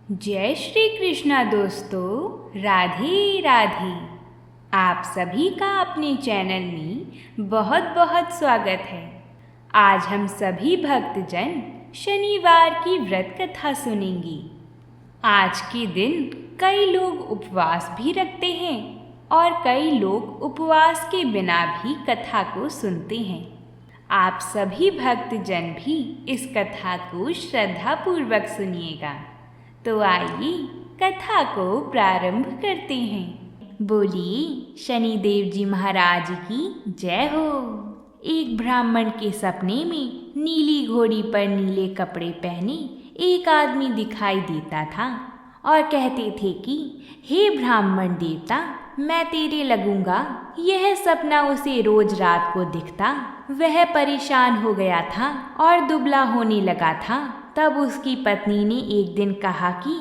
जय श्री कृष्णा दोस्तों, राधे राधे। आप सभी का अपने चैनल में बहुत बहुत स्वागत है। आज हम सभी भक्तजन शनिवार की व्रत कथा सुनेंगे। आज के दिन कई लोग उपवास भी रखते हैं और कई लोग उपवास के बिना भी कथा को सुनते हैं। आप सभी भक्तजन भी इस कथा को श्रद्धापूर्वक सुनिएगा। तो आइए कथा को प्रारंभ करते हैं। बोलिए शनिदेव जी महाराज की जय हो। एक ब्राह्मण के सपने में नीली घोड़ी पर नीले कपड़े पहने एक आदमी दिखाई देता था और कहते थे कि हे ब्राह्मण देवता, मैं तेरे लगूंगा। यह सपना उसे रोज रात को दिखता। वह परेशान हो गया था और दुबला होने लगा था। तब उसकी पत्नी ने एक दिन कहा कि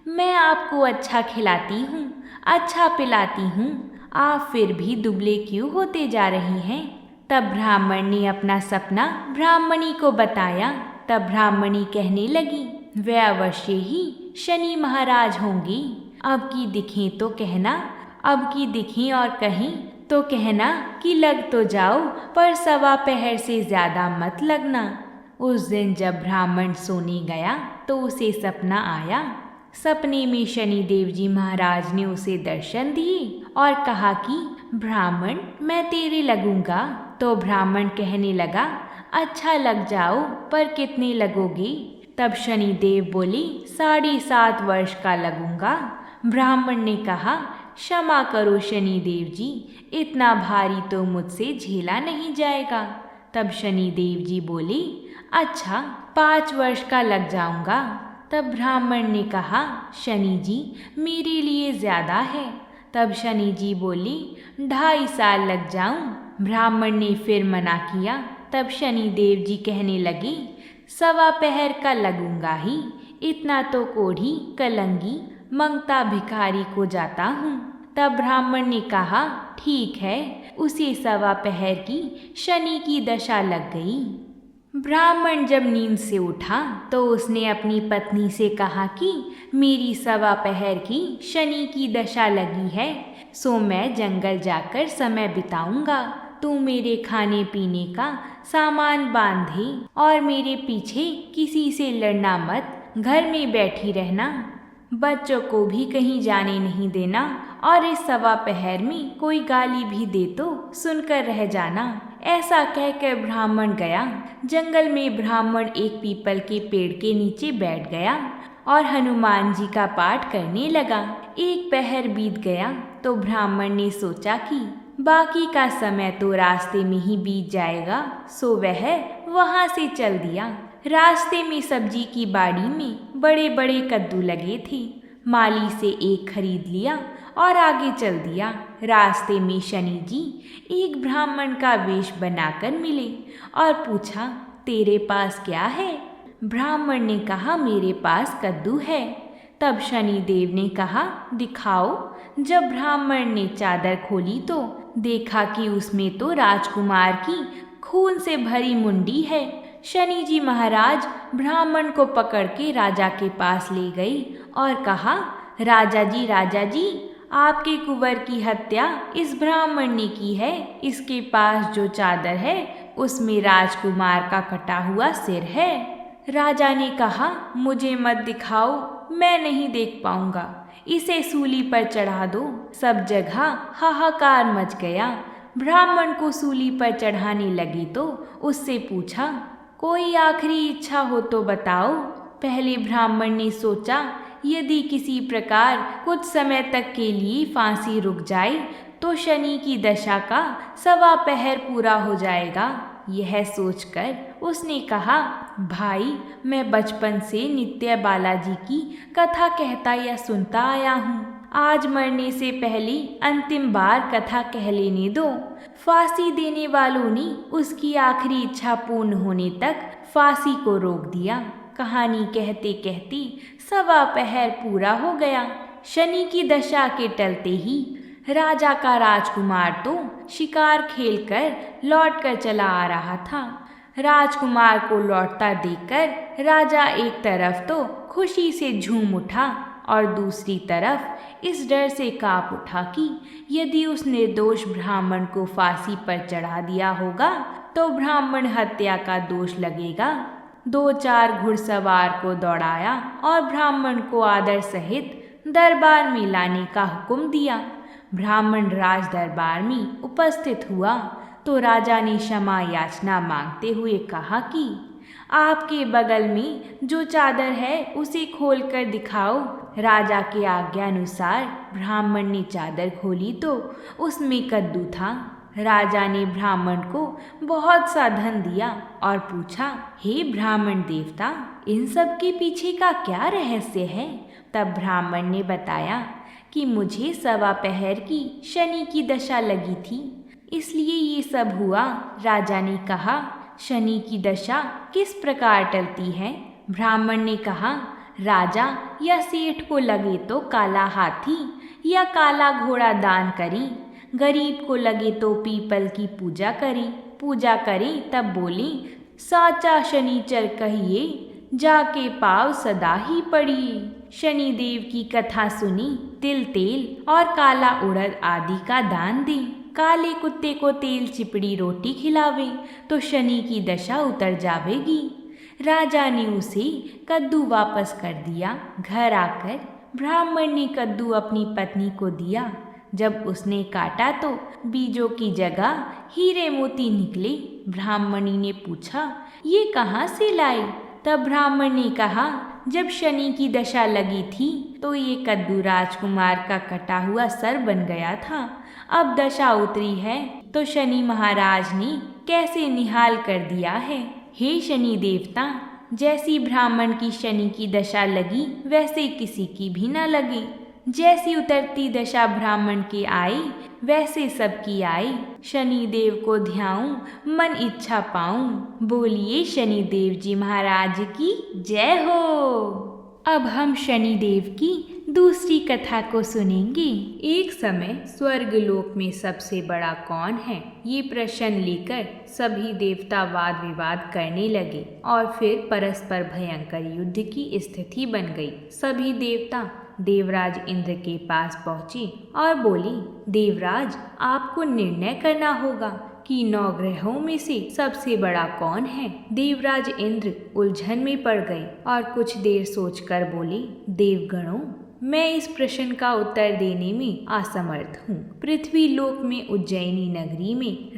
मैं आपको अच्छा खिलाती हूँ, अच्छा पिलाती हूँ, आप फिर भी दुबले क्यों होते जा रही हैं। तब ब्राह्मण ने अपना सपना ब्राह्मणी को बताया। तब ब्राह्मणी कहने लगी, वे अवश्य ही शनि महाराज होंगी। अब की दिखें तो कहना, अब की दिखें और कहीं तो कहना कि लग तो जाओ, पर सवा पहर से ज़्यादा मत लगना। उस दिन जब ब्राह्मण सोने गया तो उसे सपना आया। सपने में शनिदेव जी महाराज ने उसे दर्शन दिए और कहा कि ब्राह्मण, मैं तेरे लगूंगा। तो ब्राह्मण कहने लगा, अच्छा लग जाओ, पर कितने लगोगे। तब शनिदेव बोले, 7.5 वर्ष का लगूंगा। ब्राह्मण ने कहा, क्षमा करो शनिदेव जी, इतना भारी तो मुझसे झेला नहीं जाएगा। तब शनिदेव जी बोले, अच्छा 5 वर्ष का लग जाऊंगा। तब ब्राह्मण ने कहा, शनि जी मेरे लिए ज़्यादा है। तब शनि जी बोले, 2.5 साल लग जाऊं। ब्राह्मण ने फिर मना किया। तब शनिदेव जी कहने लगे, सवा पहर का लगूंगा ही, इतना तो कोढ़ी कलंगी मंगता भिखारी को जाता हूँ। तब ब्राह्मण ने कहा, ठीक है। उसे सवा पहर की शनि की दशा लग गई। ब्राह्मण जब नींद से उठा तो उसने अपनी पत्नी से कहा कि मेरी सवा पहर की शनि की दशा लगी है, सो मैं जंगल जाकर समय बिताऊंगा। तू मेरे खाने पीने का सामान बांधे और मेरे पीछे किसी से लड़ना मत, घर में बैठी रहना, बच्चों को भी कहीं जाने नहीं देना, और इस सवा पहर में कोई गाली भी दे तो सुनकर रह जाना। ऐसा कहकर ब्राह्मण गया। जंगल में ब्राह्मण एक पीपल के पेड़ के नीचे बैठ गया और हनुमान जी का पाठ करने लगा। एक पहर बीत गया तो ब्राह्मण ने सोचा कि बाकी का समय तो रास्ते में ही बीत जाएगा, सो वह वहाँ से चल दिया। रास्ते में सब्जी की बाड़ी में बड़े बड़े कद्दू लगे थे। माली से एक खरीद लिया और आगे चल दिया। रास्ते में शनि जी एक ब्राह्मण का वेश बनाकर मिले और पूछा, तेरे पास क्या है। ब्राह्मण ने कहा, मेरे पास कद्दू है। तब शनि देव ने कहा, दिखाओ। जब ब्राह्मण ने चादर खोली तो देखा कि उसमें तो राजकुमार की खून से भरी मुंडी है। शनि जी महाराज ब्राह्मण को पकड़ के राजा के पास ले गई और कहा, राजा जी, आपके कुंवर की हत्या इस ब्राह्मण ने की है। इसके पास जो चादर है उसमें राजकुमार का कटा हुआ सिर है। राजा ने कहा, मुझे मत दिखाओ, मैं नहीं देख पाऊंगा, इसे सूली पर चढ़ा दो। सब जगह हाहाकार मच गया। ब्राह्मण को सूली पर चढ़ाने लगी तो उससे पूछा, कोई आखिरी इच्छा हो तो बताओ। पहले ब्राह्मण ने सोचा, यदि किसी प्रकार कुछ समय तक के लिए फांसी रुक जाए तो शनि की दशा का सवा पहर पूरा हो जाएगा। यह सोचकर उसने कहा, भाई, मैं बचपन से नित्य बालाजी की कथा कहता या सुनता आया हूँ। आज मरने से पहले अंतिम बार कथा कह लेने दो। फांसी देने वालों ने उसकी आखिरी इच्छा पूर्ण होने तक फांसी को रोक दिया। कहानी कहते कहते सवा पहर पूरा हो गया। शनि की दशा के टलते ही राजा का राजकुमार तो शिकार खेलकर लौटकर चला आ रहा था। राजकुमार को लौटता देखकर राजा एक तरफ तो खुशी से झूम उठा और दूसरी तरफ इस डर से काँप उठा कि यदि उस निर्दोष ब्राह्मण को फांसी पर चढ़ा दिया होगा तो ब्राह्मण हत्या का दोष लगेगा। 2-4 घुड़सवार को दौड़ाया और ब्राह्मण को आदर सहित दरबार में लाने का हुक्म दिया। ब्राह्मण राज दरबार में उपस्थित हुआ तो राजा ने क्षमा याचना मांगते हुए कहा कि आपके बगल में जो चादर है उसे खोलकर दिखाओ। राजा के आज्ञानुसार ब्राह्मण ने चादर खोली तो उसमें कद्दू था। राजा ने ब्राह्मण को बहुत सा धन दिया और पूछा, हे ब्राह्मण देवता, इन सब के पीछे का क्या रहस्य है? तब ब्राह्मण ने बताया कि मुझे 1.25 पहर की शनि की दशा लगी थी, इसलिए ये सब हुआ। राजा ने कहा, शनि की दशा किस प्रकार टलती है? ब्राह्मण ने कहा, राजा या सेठ को लगे तो काला हाथी या काला घोड़ा दान करी, गरीब को लगे तो पीपल की पूजा करी तब बोली, साचा शनिचर कहिए जाके पाव सदा ही पड़ी। शनिदेव की कथा सुनी, तिल तेल और काला उड़द आदि का दान दे। काले कुत्ते को तेल चिपड़ी रोटी खिलावे तो शनि की दशा उतर जावेगी। राजा ने उसे कद्दू वापस कर दिया। घर आकर ब्राह्मण ने कद्दू अपनी पत्नी को दिया। जब उसने काटा तो बीजों की जगह हीरे मोती निकले। ब्राह्मणी ने पूछा, ये कहाँ से लाई? तब ब्राह्मण ने कहा, जब शनि की दशा लगी थी तो ये कद्दू राजकुमार का कटा हुआ सर बन गया था। अब दशा उतरी है तो शनि महाराज ने कैसे निहाल कर दिया है। हे शनि देवता, जैसी ब्राह्मण की शनि की दशा लगी वैसे किसी की भी न लगे। जैसी उतरती दशा ब्राह्मण की आई वैसे सबकी आई। शनि देव को ध्याऊं, मन इच्छा पाऊं। बोलिए शनि देव जी महाराज की जय हो। अब हम शनिदेव की दूसरी कथा को सुनेंगे। एक समय स्वर्गलोक में सबसे बड़ा कौन है, ये प्रश्न लेकर सभी देवता वाद विवाद करने लगे और फिर परस्पर भयंकर युद्ध की स्थिति बन गई। सभी देवता देवराज इंद्र के पास पहुँचे और बोले, देवराज, आपको निर्णय करना होगा कि 9 ग्रहों में से सबसे बड़ा कौन है। देवराज इंद्र उलझन में पड़ गए और कुछ देर सोचकर बोले, देवगणों, मैं इस प्रश्न का उत्तर देने में असमर्थ हूँ। पृथ्वी लोक में उज्जैनी नगरी में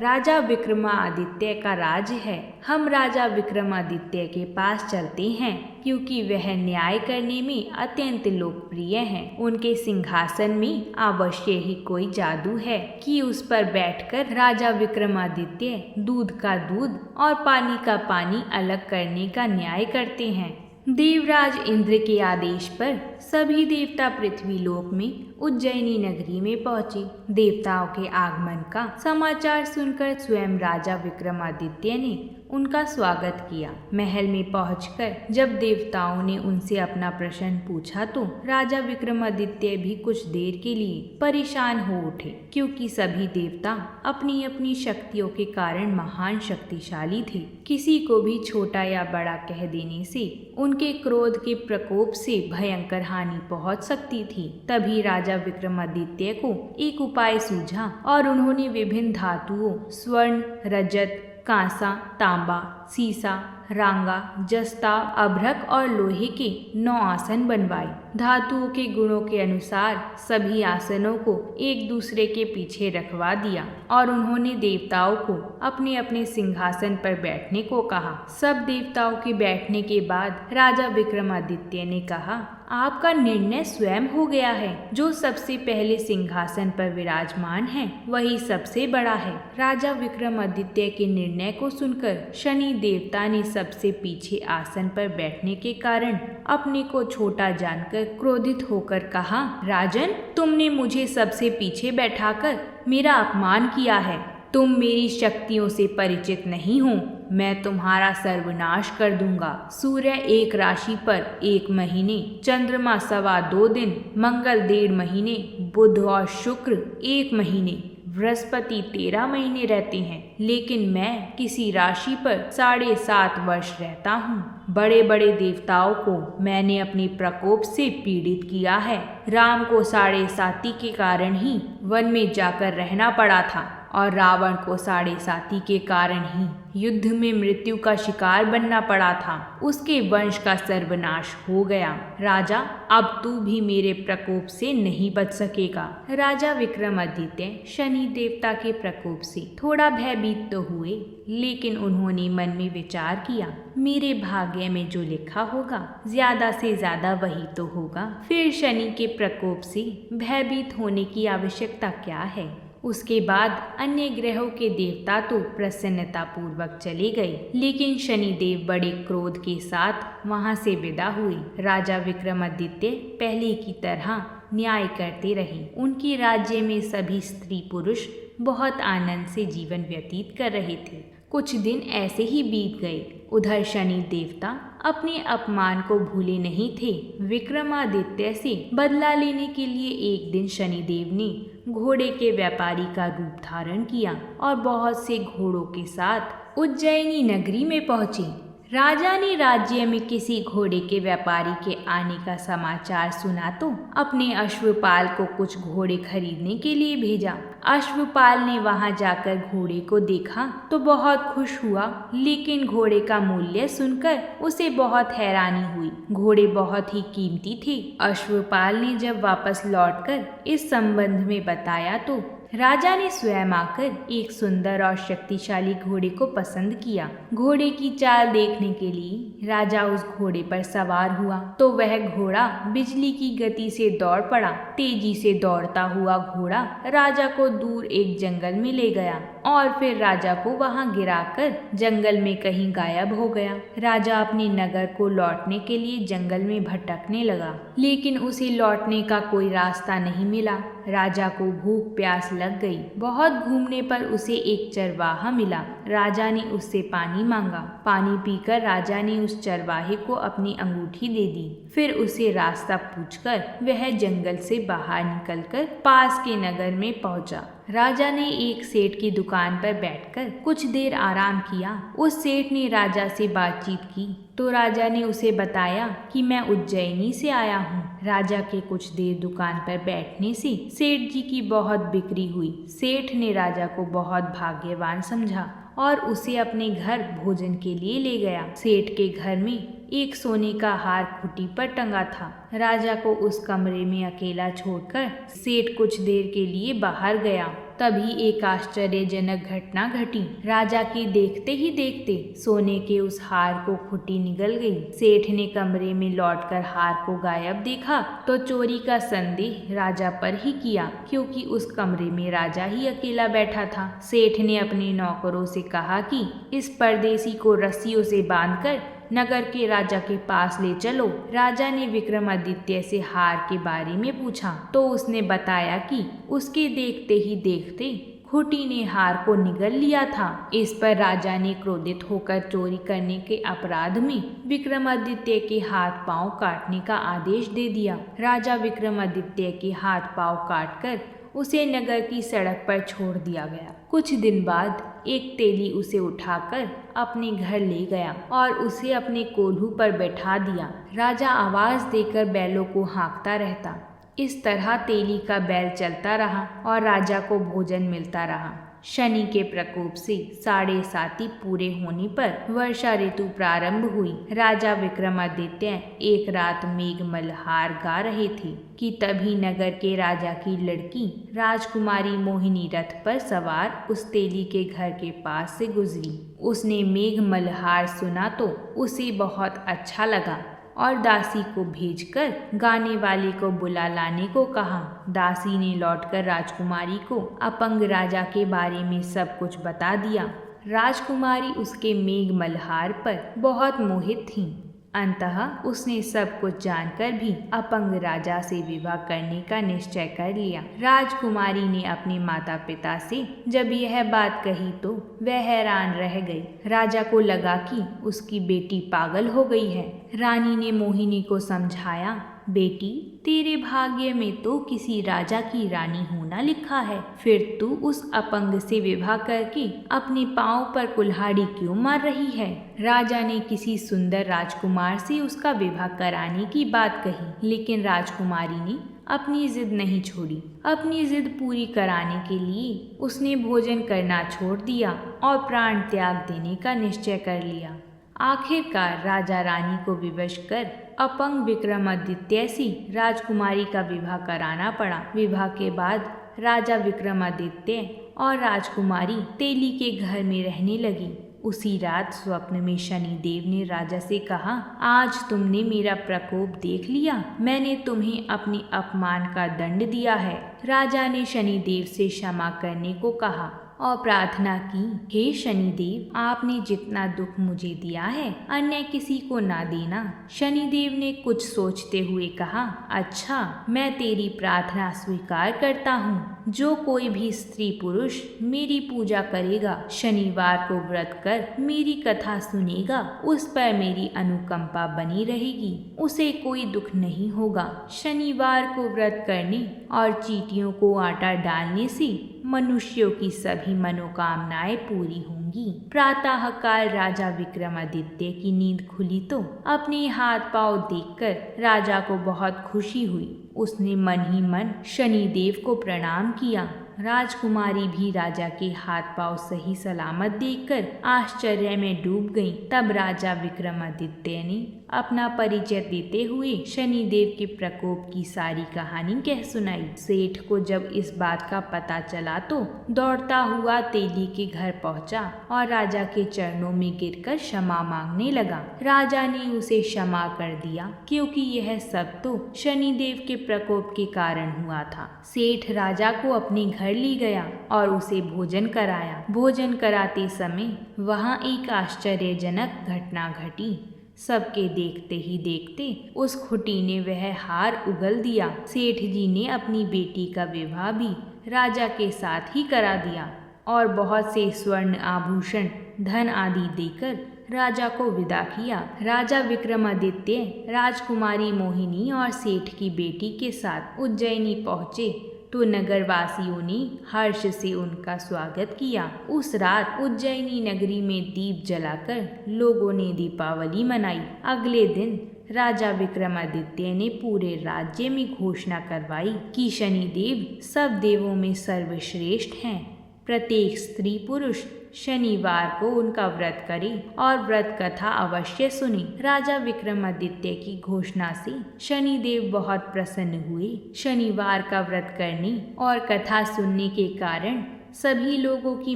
राजा विक्रमादित्य का राज्य है। हम राजा विक्रमादित्य के पास चलते हैं क्योंकि वह न्याय करने में अत्यंत लोकप्रिय हैं। उनके सिंहासन में अवश्य ही कोई जादू है कि उस पर बैठकर राजा विक्रमादित्य दूध का दूध और पानी का पानी अलग करने का न्याय करते हैं। देवराज इंद्र के आदेश पर सभी देवता पृथ्वी लोक में उज्जैनी नगरी में पहुंचे। देवताओं के आगमन का समाचार सुनकर स्वयं राजा विक्रमादित्य ने उनका स्वागत किया। महल में पहुंचकर जब देवताओं ने उनसे अपना प्रश्न पूछा तो राजा विक्रमादित्य भी कुछ देर के लिए परेशान हो उठे, क्योंकि सभी देवता अपनी अपनी शक्तियों के कारण महान शक्तिशाली थे। किसी को भी छोटा या बड़ा कह देने से उनके क्रोध के प्रकोप से भयंकर हानि पहुंच सकती थी। तभी राजा विक्रमादित्य को एक उपाय सूझा और उन्होंने विभिन्न धातुओं स्वर्ण, रजत, कांसा, तांबा, सीसा, रांगा, जस्ता, अभ्रक और लोहे के 9 आसन बनवाए। धातुओं के गुणों के अनुसार सभी आसनों को एक दूसरे के पीछे रखवा दिया और उन्होंने देवताओं को अपने अपने सिंहासन पर बैठने को कहा। सब देवताओं के बैठने के बाद राजा विक्रमादित्य ने कहा, आपका निर्णय स्वयं हो गया है। जो सबसे पहले सिंहासन पर विराजमान है वही सबसे बड़ा है। राजा विक्रमादित्य के निर्णय को सुनकर शनि देवता ने सबसे पीछे आसन पर बैठने के कारण अपने को छोटा जानकर क्रोधित होकर कहा, राजन, तुमने मुझे सबसे पीछे बैठाकर मेरा अपमान किया है। तुम मेरी शक्तियों से परिचित नहीं हो। मैं तुम्हारा सर्वनाश कर दूंगा। सूर्य एक राशि पर 1 महीने, चंद्रमा 2.25 दिन, मंगल 1.5 महीने, बुध और शुक्र 1 महीने, बृहस्पति 13 महीने रहते हैं, लेकिन मैं किसी राशि पर 7.5 वर्ष रहता हूँ। बड़े बड़े देवताओं को मैंने अपने प्रकोप से पीड़ित किया है। राम को 7.5 के कारण ही वन में जाकर रहना पड़ा था और रावण को 7.5 के कारण ही युद्ध में मृत्यु का शिकार बनना पड़ा था। उसके वंश का सर्वनाश हो गया। राजा, अब तू भी मेरे प्रकोप से नहीं बच सकेगा। राजा विक्रमादित्य शनि देवता के प्रकोप से थोड़ा भयभीत तो हुए, लेकिन उन्होंने मन में विचार किया, मेरे भाग्य में जो लिखा होगा ज्यादा से ज्यादा वही तो होगा। फिर शनि के प्रकोप से भयभीत होने की आवश्यकता क्या है। उसके बाद अन्य ग्रहों के देवता तो प्रसन्नता पूर्वक चले गए, लेकिन शनिदेव बड़े क्रोध के साथ वहां से विदा हुए। राजा विक्रमादित्य पहले की तरह न्याय करते रहे। उनके राज्य में सभी स्त्री पुरुष बहुत आनंद से जीवन व्यतीत कर रहे थे। कुछ दिन ऐसे ही बीत गए। उधर शनि देवता अपने अपमान को भूले नहीं थे। विक्रमादित्य से बदला लेने के लिए एक दिन शनिदेव ने घोड़े के व्यापारी का रूप धारण किया और बहुत से घोड़ों के साथ उज्जैनी नगरी में पहुंचे। राजा ने राज्य में किसी घोड़े के व्यापारी के आने का समाचार सुना तो अपने अश्वपाल को कुछ घोड़े खरीदने के लिए भेजा। अश्वपाल ने वहां जाकर घोड़े को देखा तो बहुत खुश हुआ, लेकिन घोड़े का मूल्य सुनकर उसे बहुत हैरानी हुई। घोड़े बहुत ही कीमती थे। अश्वपाल ने जब वापस लौटकर इस संबंध में बताया तो राजा ने स्वयं आकर एक सुंदर और शक्तिशाली घोड़े को पसंद किया। घोड़े की चाल देखने के लिए राजा उस घोड़े पर सवार हुआ तो वह घोड़ा बिजली की गति से दौड़ पड़ा। तेजी से दौड़ता हुआ घोड़ा राजा को दूर एक जंगल में ले गया और फिर राजा को वहां गिराकर जंगल में कहीं गायब हो गया। राजा अपने नगर को लौटने के लिए जंगल में भटकने लगा, लेकिन उसे लौटने का कोई रास्ता नहीं मिला। राजा को भूख प्यास लग गई। बहुत घूमने पर उसे एक चरवाहा मिला। राजा ने उससे पानी मांगा। पानी पीकर राजा ने उस चरवाहे को अपनी अंगूठी दे दी। फिर उसे रास्ता पूछकर वह जंगल से बाहर निकलकर पास के नगर में पहुंचा। राजा ने एक सेठ की दुकान पर बैठकर कुछ देर आराम किया। उस सेठ ने राजा से बातचीत की तो राजा ने उसे बताया कि मैं उज्जैनी से आया हूँ। राजा के कुछ देर दुकान पर बैठने से सेठ जी की बहुत बिक्री हुई। सेठ ने राजा को बहुत भाग्यवान समझा और उसे अपने घर भोजन के लिए ले गया। सेठ के घर में एक सोने का हार खूंटी पर टंगा था। राजा को उस कमरे में अकेला छोड़कर सेठ कुछ देर के लिए बाहर गया। तभी एक आश्चर्यजनक घटना घटी। राजा के देखते ही देखते सोने के उस हार को खूंटी निगल गई। सेठ ने कमरे में लौटकर हार को गायब देखा तो चोरी का संदेह राजा पर ही किया, क्योंकि उस कमरे में राजा ही अकेला बैठा था। सेठ ने अपने नौकरों से कहा कि इस परदेसी को रस्सियों से बांधकर नगर के राजा के पास ले चलो। राजा ने विक्रमादित्य से हार के बारे में पूछा तो उसने बताया कि उसके देखते ही देखते खूंटी ने हार को निगल लिया था। इस पर राजा ने क्रोधित होकर चोरी करने के अपराध में विक्रमादित्य के हाथ पांव काटने का आदेश दे दिया। राजा विक्रमादित्य के हाथ पांव काटकर उसे नगर की सड़क पर छोड़ दिया गया। कुछ दिन बाद एक तेली उसे उठाकर अपने घर ले गया और उसे अपने कोल्हू पर बैठा दिया। राजा आवाज देकर बैलों को हाँकता रहता। इस तरह तेली का बैल चलता रहा और राजा को भोजन मिलता रहा। शनि के प्रकोप से 7.5 पूरे होने पर वर्षा ऋतु प्रारंभ हुई। राजा विक्रमादित्य एक रात मेघ मल्हार गा रहे थे कि तभी नगर के राजा की लड़की राजकुमारी मोहिनी रथ पर सवार उस तेली के घर के पास से गुजरी। उसने मेघ मल्हार सुना तो उसे बहुत अच्छा लगा और दासी को भेजकर गाने वाले को बुला लाने को कहा। दासी ने लौटकर राजकुमारी को अपंग राजा के बारे में सब कुछ बता दिया। राजकुमारी उसके मेघ मल्हार पर बहुत मोहित थी। अंततः उसने सब कुछ जानकर भी अपंग राजा से विवाह करने का निश्चय कर लिया। राजकुमारी ने अपने माता पिता से जब यह बात कही तो वह हैरान रह गई। राजा को लगा कि उसकी बेटी पागल हो गई है। रानी ने मोहिनी को समझाया बेटी, तेरे भाग्य में तो किसी राजा की रानी होना लिखा है, फिर तू उस अपंग से विवाह करके अपने पांव पर कुल्हाड़ी क्यों मार रही है। राजा ने किसी सुंदर राजकुमार से उसका विवाह कराने की बात कही, लेकिन राजकुमारी ने अपनी जिद नहीं छोड़ी। अपनी जिद पूरी कराने के लिए उसने भोजन करना छोड़ दिया और प्राण त्याग देने का निश्चय कर लिया। आखिरकार राजा रानी को विवश कर अपंग विक्रमादित्य से राजकुमारी का विवाह कराना पड़ा। विवाह के बाद राजा विक्रमादित्य और राजकुमारी तेली के घर में रहने लगी। उसी रात स्वप्न में शनिदेव ने राजा से कहा, आज तुमने मेरा प्रकोप देख लिया, मैंने तुम्हें अपने अपमान का दंड दिया है। राजा ने शनिदेव से क्षमा करने को कहा और प्रार्थना की, हे शनिदेव, आपने जितना दुख मुझे दिया है अन्य किसी को ना देना। शनिदेव ने कुछ सोचते हुए कहा, अच्छा, मैं तेरी प्रार्थना स्वीकार करता हूँ। जो कोई भी स्त्री पुरुष मेरी पूजा करेगा, शनिवार को व्रत कर मेरी कथा सुनेगा, उस पर मेरी अनुकंपा बनी रहेगी, उसे कोई दुख नहीं होगा। शनिवार को व्रत करने और चींटियों को आटा डालने से मनुष्यों की सभी मनोकामनाएं पूरी होंगी। प्रातःकाल राजा विक्रमादित्य की नींद खुली तो अपने हाथ पांव देखकर राजा को बहुत खुशी हुई। उसने मन ही मन शनिदेव को प्रणाम किया। राजकुमारी भी राजा के हाथ पांव सही सलामत देखकर आश्चर्य में डूब गईं। तब राजा विक्रमादित्य ने अपना परिचय देते हुए शनिदेव के प्रकोप की सारी कहानी कह सुनाई। सेठ को जब इस बात का पता चला तो दौड़ता हुआ तेली के घर पहुंचा और राजा के चरणों में गिरकर क्षमा मांगने लगा। राजा ने उसे क्षमा कर दिया, क्योंकि यह सब तो शनिदेव के प्रकोप के कारण हुआ था। सेठ राजा को अपने घर ली गया और उसे भोजन कराया। भोजन कराते समय वहां एक आश्चर्यजनक घटना घटी। सबके देखते ही देखते उस खुटी ने वह हार उगल दिया। सेठ जी ने अपनी बेटी का विवाह भी राजा के साथ ही करा दिया और बहुत से स्वर्ण आभूषण, धन आदि देकर राजा को विदा किया। राजा विक्रमादित्य राजकुमारी मोहिनी और सेठ की बेटी के साथ उज्जैनी पहुँचे तो नगरवासियों ने हर्ष से उनका स्वागत किया। उस रात उज्जैनी नगरी में दीप जलाकर लोगों ने दीपावली मनाई। अगले दिन राजा विक्रमादित्य ने पूरे राज्य में घोषणा करवाई कि शनिदेव सब देवों में सर्वश्रेष्ठ हैं। प्रत्येक स्त्री पुरुष शनिवार को उनका व्रत करे और व्रत कथा अवश्य सुने। राजा विक्रमादित्य की घोषणा से शनिदेव बहुत प्रसन्न हुए। शनिवार का व्रत करने और कथा सुनने के कारण सभी लोगों की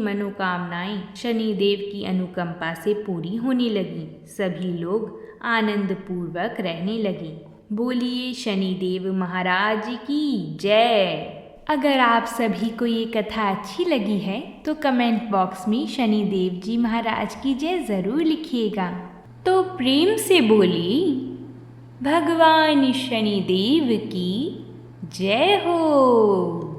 मनोकामनाएं शनिदेव की अनुकंपा से पूरी होने लगी। सभी लोग आनंद पूर्वक रहने लगे। बोलिए शनिदेव महाराज की जय। अगर आप सभी को ये कथा अच्छी लगी है तो कमेंट बॉक्स में शनिदेव जी महाराज की जय ज़रूर लिखिएगा। तो प्रेम से बोलिए भगवान शनिदेव की जय हो।